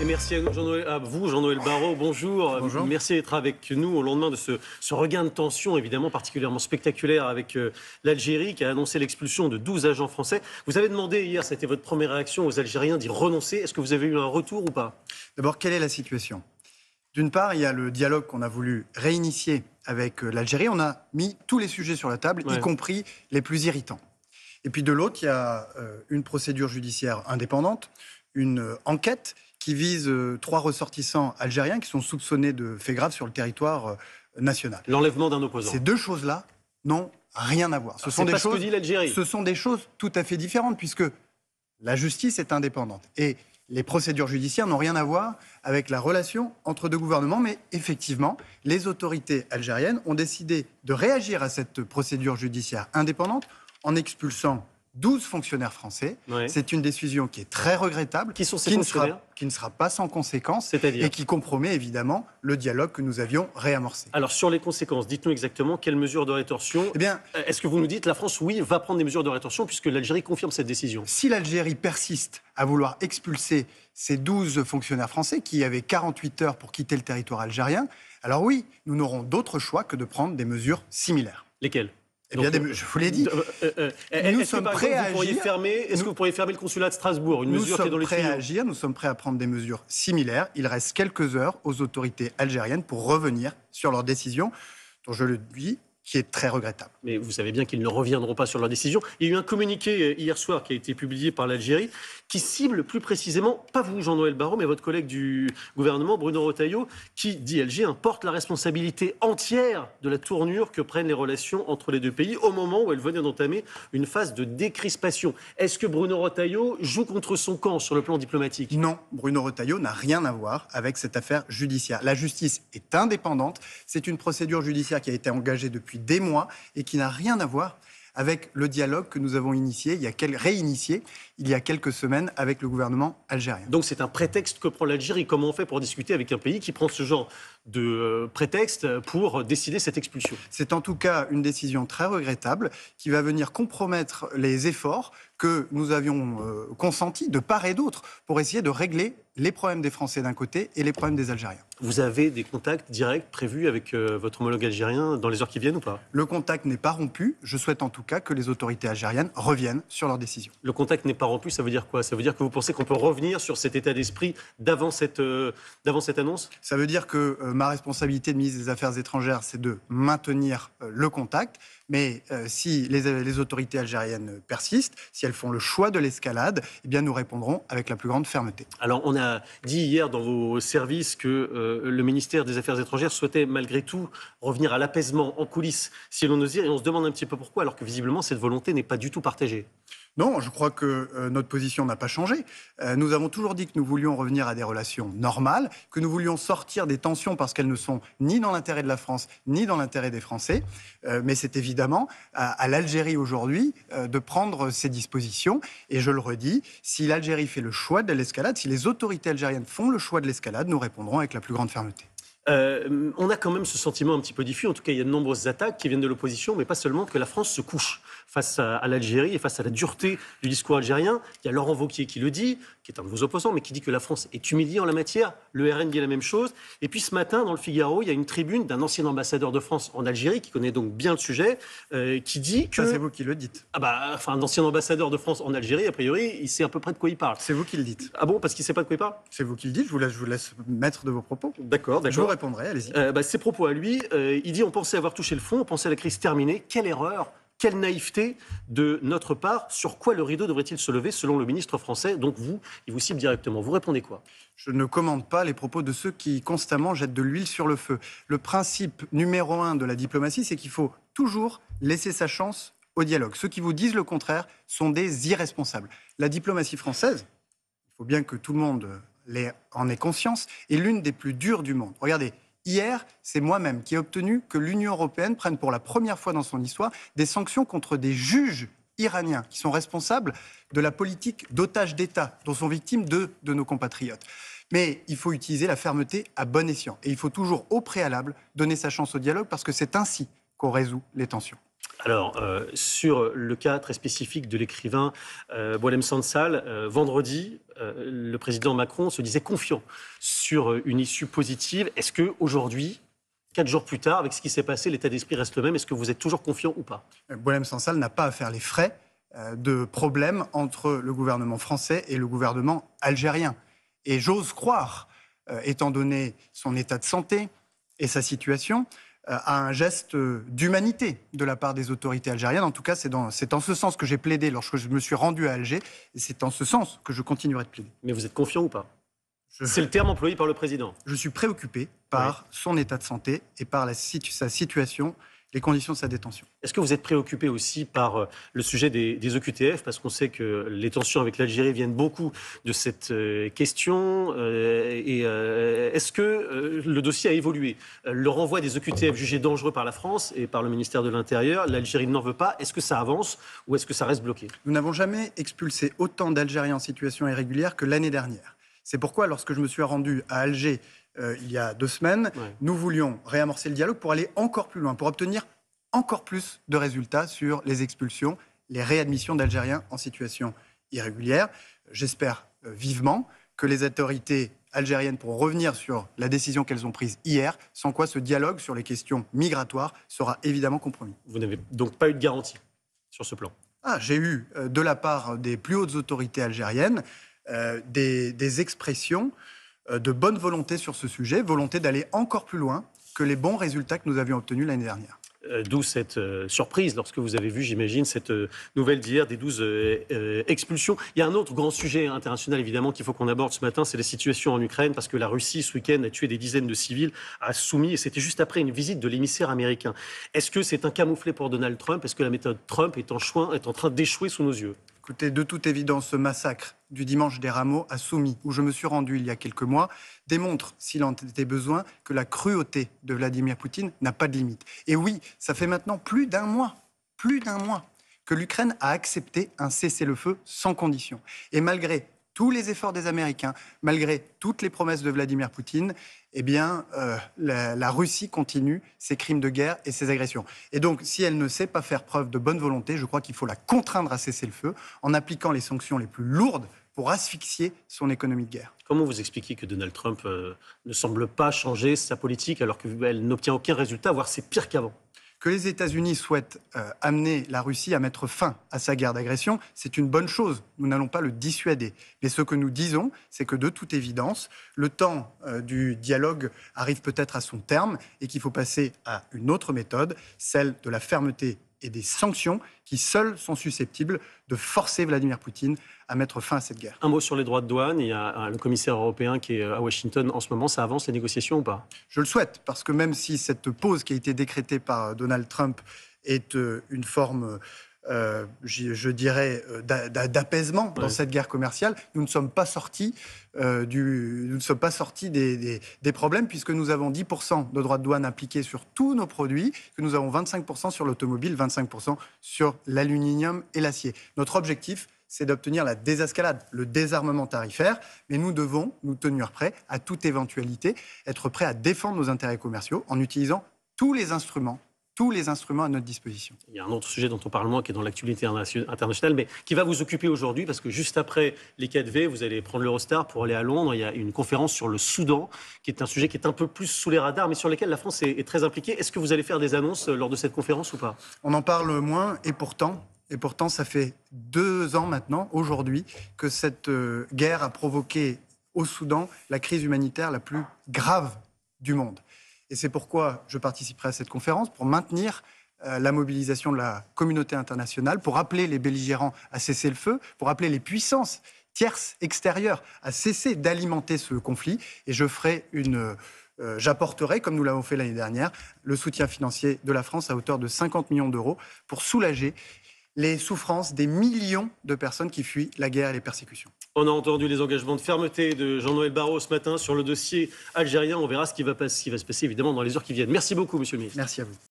Et merci à vous, Jean-Noël Barrot. Bonjour. Bonjour. Merci d'être avec nous au lendemain de ce regain de tension, évidemment particulièrement spectaculaire avec l'Algérie, qui a annoncé l'expulsion de 12 agents français. Vous avez demandé hier, c'était votre première réaction, aux Algériens d'y renoncer. Est-ce que vous avez eu un retour ou pas? D'abord, quelle est la situation? D'une part, il y a le dialogue qu'on a voulu réinitier avec l'Algérie. On a mis tous les sujets sur la table, y compris les plus irritants. Et puis de l'autre, il y a une procédure judiciaire indépendante, une enquête qui vise 3 ressortissants algériens qui sont soupçonnés de faits graves sur le territoire national. L'enlèvement d'un opposant. Ces deux choses-là n'ont rien à voir. Ce sont des choses, ce sont des choses tout à fait différentes, puisque la justice est indépendante. Et les procédures judiciaires n'ont rien à voir avec la relation entre deux gouvernements, mais effectivement, les autorités algériennes ont décidé de réagir à cette procédure judiciaire indépendante en expulsant 12 fonctionnaires français. Ouais. C'est une décision qui est très regrettable, Qui sont ces fonctionnaires qui ne sera pas sans conséquences, C'est-à-dire et qui compromet évidemment le dialogue que nous avions réamorcé. Alors, sur les conséquences, dites-nous exactement quelles mesures de rétorsion. Eh bien, est-ce que vous nous dites la France, oui, va prendre des mesures de rétorsion puisque l'Algérie confirme cette décision? si l'Algérie persiste à vouloir expulser ces 12 fonctionnaires français qui avaient 48 heures pour quitter le territoire algérien, alors oui, nous n'aurons d'autre choix que de prendre des mesures similaires. Lesquelles? Eh bien, je vous l'ai dit. Nous sommes prêts à agir. Est-ce que vous pourriez fermer le consulat de Strasbourg? Une mesure qui est dans les tuyaux. Nous sommes prêts à prendre des mesures similaires. Il reste quelques heures aux autorités algériennes pour revenir sur leur décision, dont je le dis, qui est très regrettable. Mais vous savez bien qu'ils ne reviendront pas sur leur décision. Il y a eu un communiqué hier soir qui a été publié par l'Algérie qui cible plus précisément, pas vous Jean-Noël Barrot, mais votre collègue du gouvernement, Bruno Retailleau, qui, dit Alger, porte la responsabilité entière de la tournure que prennent les relations entre les deux pays au moment où elles venaient d'entamer une phase de décrispation. Est-ce que Bruno Retailleau joue contre son camp sur le plan diplomatique? Non, Bruno Retailleau n'a rien à voir avec cette affaire judiciaire. La justice est indépendante. C'est une procédure judiciaire qui a été engagée depuis des mois et qui n'a rien à voir avec le dialogue que nous avons réinitié il y a quelques semaines avec le gouvernement algérien. Donc c'est un prétexte que prend l'Algérie. Comment on fait pour discuter avec un pays qui prend ce genre de prétexte pour décider cette expulsion? C'est en tout cas une décision très regrettable qui va venir compromettre les efforts que nous avions consentis de part et d'autre pour essayer de régler les problèmes des Français d'un côté et les problèmes des Algériens. Vous avez des contacts directs prévus avec votre homologue algérien dans les heures qui viennent ou pas? Le contact n'est pas rompu. Je souhaite en tout cas que les autorités algériennes reviennent sur leur décision. Le contact n'est pas rompu, ça veut dire quoi? Ça veut dire que vous pensez qu'on peut revenir sur cet état d'esprit d'avant cette annonce? Ça veut dire que ma responsabilité de ministre des Affaires étrangères, c'est de maintenir le contact. Mais si les autorités algériennes persistent, si elles font le choix de l'escalade, eh bien nous répondrons avec la plus grande fermeté. Alors on a dit hier dans vos services que le ministère des Affaires étrangères souhaitait malgré tout revenir à l'apaisement en coulisses, si l'on ose dire, et on se demande un petit peu pourquoi, alors que visiblement cette volonté n'est pas du tout partagée. Non, je crois que notre position n'a pas changé. Nous avons toujours dit que nous voulions revenir à des relations normales, que nous voulions sortir des tensions parce qu'elles ne sont ni dans l'intérêt de la France, ni dans l'intérêt des Français. Mais c'est évidemment à l'Algérie aujourd'hui de prendre ses dispositions. Et je le redis, si l'Algérie fait le choix de l'escalade, si les autorités algériennes font le choix de l'escalade, nous répondrons avec la plus grande fermeté. On a quand même ce sentiment un petit peu diffus, en tout cas il y a de nombreuses attaques qui viennent de l'opposition, mais pas seulement, que la France se couche face à l'Algérie et face à la dureté du discours algérien. Il y a Laurent Wauquiez qui le dit, qui est un de vos opposants, mais qui dit que la France est humiliée en la matière. Le RN dit la même chose. Et puis ce matin, dans le Figaro, il y a une tribune d'un ancien ambassadeur de France en Algérie, qui connaît donc bien le sujet, qui dit que... Ça, c'est vous qui le dites. Un ancien ambassadeur de France en Algérie, a priori, il sait à peu près de quoi il parle. C'est vous qui le dites. Ah bon, parce qu'il ne sait pas de quoi il parle? C'est vous qui le dites, je vous laisse maître de vos propos. D'accord. Je vous répondrai, allez-y. Ses propos à lui, il dit on pensait avoir touché le fond, on pensait la crise terminée. Quelle erreur, quelle naïveté de notre part. Sur quoi le rideau devrait-il se lever selon le ministre français? Donc vous, il vous cible directement. Vous répondez quoi? Je ne commande pas les propos de ceux qui constamment jettent de l'huile sur le feu. Le principe numéro 1 de la diplomatie, c'est qu'il faut toujours laisser sa chance au dialogue. Ceux qui vous disent le contraire sont des irresponsables. La diplomatie française, il faut bien que tout le monde en ait conscience, est l'une des plus dures du monde. Regardez, hier, c'est moi-même qui ai obtenu que l'Union européenne prenne pour la première fois dans son histoire des sanctions contre des juges iraniens qui sont responsables de la politique d'otages d'État dont sont victimes deux de nos compatriotes. Mais il faut utiliser la fermeté à bon escient. Et il faut toujours, au préalable, donner sa chance au dialogue parce que c'est ainsi qu'on résout les tensions. Alors, sur le cas très spécifique de l'écrivain Boualem Sansal, vendredi, le président Macron se disait confiant sur une issue positive. Est-ce qu'aujourd'hui, 4 jours plus tard, avec ce qui s'est passé, l'état d'esprit reste le même? Est-ce que vous êtes toujours confiant ou pas? Boualem Sansal n'a pas à faire les frais de problèmes entre le gouvernement français et le gouvernement algérien. Et j'ose croire, étant donné son état de santé et sa situation, à un geste d'humanité de la part des autorités algériennes. En tout cas, c'est en ce sens que j'ai plaidé lorsque je me suis rendu à Alger, et c'est en ce sens que je continuerai de plaider. Mais vous êtes confiant ou pas? C'est le terme employé par le président. Je suis préoccupé par son état de santé et par sa situation, les conditions de sa détention. Est-ce que vous êtes préoccupé aussi par le sujet des OQTF? Parce qu'on sait que les tensions avec l'Algérie viennent beaucoup de cette question. Est-ce que le dossier a évolué? Le renvoi des OQTF jugés dangereux par la France et par le ministère de l'Intérieur, l'Algérie n'en veut pas. Est-ce que ça avance ou est-ce que ça reste bloqué? Nous n'avons jamais expulsé autant d'Algériens en situation irrégulière que l'année dernière. C'est pourquoi, lorsque je me suis rendu à Alger il y a 2 semaines, nous voulions réamorcer le dialogue pour aller encore plus loin, pour obtenir encore plus de résultats sur les expulsions, les réadmissions d'Algériens en situation irrégulière. J'espère vivement que les autorités algériennes pourront revenir sur la décision qu'elles ont prise hier, sans quoi ce dialogue sur les questions migratoires sera évidemment compromis. Vous n'avez donc pas eu de garantie sur ce plan? J'ai eu, de la part des plus hautes autorités algériennes, des expressions de bonne volonté sur ce sujet, volonté d'aller encore plus loin que les bons résultats que nous avions obtenus l'année dernière. D'où cette surprise lorsque vous avez vu, j'imagine, cette nouvelle d'hier des 12 expulsions. Il y a un autre grand sujet international, évidemment, qu'il faut qu'on aborde ce matin, c'est la situation en Ukraine, parce que la Russie, ce week-end, a tué des dizaines de civils, a soumis, et c'était juste après une visite de l'émissaire américain. Est-ce que c'est un camouflet pour Donald Trump? Est-ce que la méthode Trump est en train d'échouer sous nos yeux? Écoutez, de toute évidence, ce massacre du dimanche des Rameaux à Soumy, où je me suis rendu il y a quelques mois, démontre, s'il en était besoin, que la cruauté de Vladimir Poutine n'a pas de limite. Et oui, ça fait maintenant plus d'un mois, que l'Ukraine a accepté un cessez-le-feu sans condition. Et malgré tous les efforts des Américains, malgré toutes les promesses de Vladimir Poutine, eh bien, la Russie continue ses crimes de guerre et ses agressions. Et donc, si elle ne sait pas faire preuve de bonne volonté, je crois qu'il faut la contraindre à cesser le feu en appliquant les sanctions les plus lourdes pour asphyxier son économie de guerre. Comment vous expliquez que Donald Trump ne semble pas changer sa politique alors qu'elle n'obtient aucun résultat, voire c'est pire qu'avant? Que les États-Unis souhaitent amener la Russie à mettre fin à sa guerre d'agression, c'est une bonne chose. Nous n'allons pas le dissuader. Mais ce que nous disons, c'est que de toute évidence, le temps du dialogue arrive peut-être à son terme et qu'il faut passer à une autre méthode, celle de la fermeté et des sanctions qui seules sont susceptibles de forcer Vladimir Poutine à mettre fin à cette guerre. Un mot sur les droits de douane. Il y a le commissaire européen qui est à Washington en ce moment. Ça avance les négociations ou pas? Je le souhaite, parce que même si cette pause qui a été décrétée par Donald Trump est une forme, je dirais, d'apaisement dans cette guerre commerciale, nous ne sommes pas sortis des problèmes, puisque nous avons 10% de droits de douane appliqués sur tous nos produits, que nous avons 25% sur l'automobile, 25% sur l'aluminium et l'acier. Notre objectif, c'est d'obtenir la désescalade, le désarmement tarifaire, mais nous devons nous tenir prêts à toute éventualité, être prêts à défendre nos intérêts commerciaux en utilisant tous les instruments à notre disposition. Il y a un autre sujet dont on parle moins, qui est dans l'actualité internationale, mais qui va vous occuper aujourd'hui, parce que juste après les 4V, vous allez prendre l'Eurostar pour aller à Londres. Il y a une conférence sur le Soudan, qui est un sujet qui est un peu plus sous les radars, mais sur lequel la France est très impliquée. Est-ce que vous allez faire des annonces lors de cette conférence ou pas? On en parle moins, et pourtant, ça fait 2 ans maintenant, aujourd'hui, que cette guerre a provoqué au Soudan la crise humanitaire la plus grave du monde. Et c'est pourquoi je participerai à cette conférence, pour maintenir la mobilisation de la communauté internationale, pour appeler les belligérants à cesser le feu, pour appeler les puissances tierces extérieures à cesser d'alimenter ce conflit. Et j'apporterai, comme nous l'avons fait l'année dernière, le soutien financier de la France à hauteur de 50 millions d'euros pour soulager les souffrances des millions de personnes qui fuient la guerre et les persécutions. On a entendu les engagements de fermeté de Jean-Noël Barrot ce matin sur le dossier algérien. On verra ce qui va se passer évidemment dans les heures qui viennent. Merci beaucoup, monsieur le ministre. Merci à vous.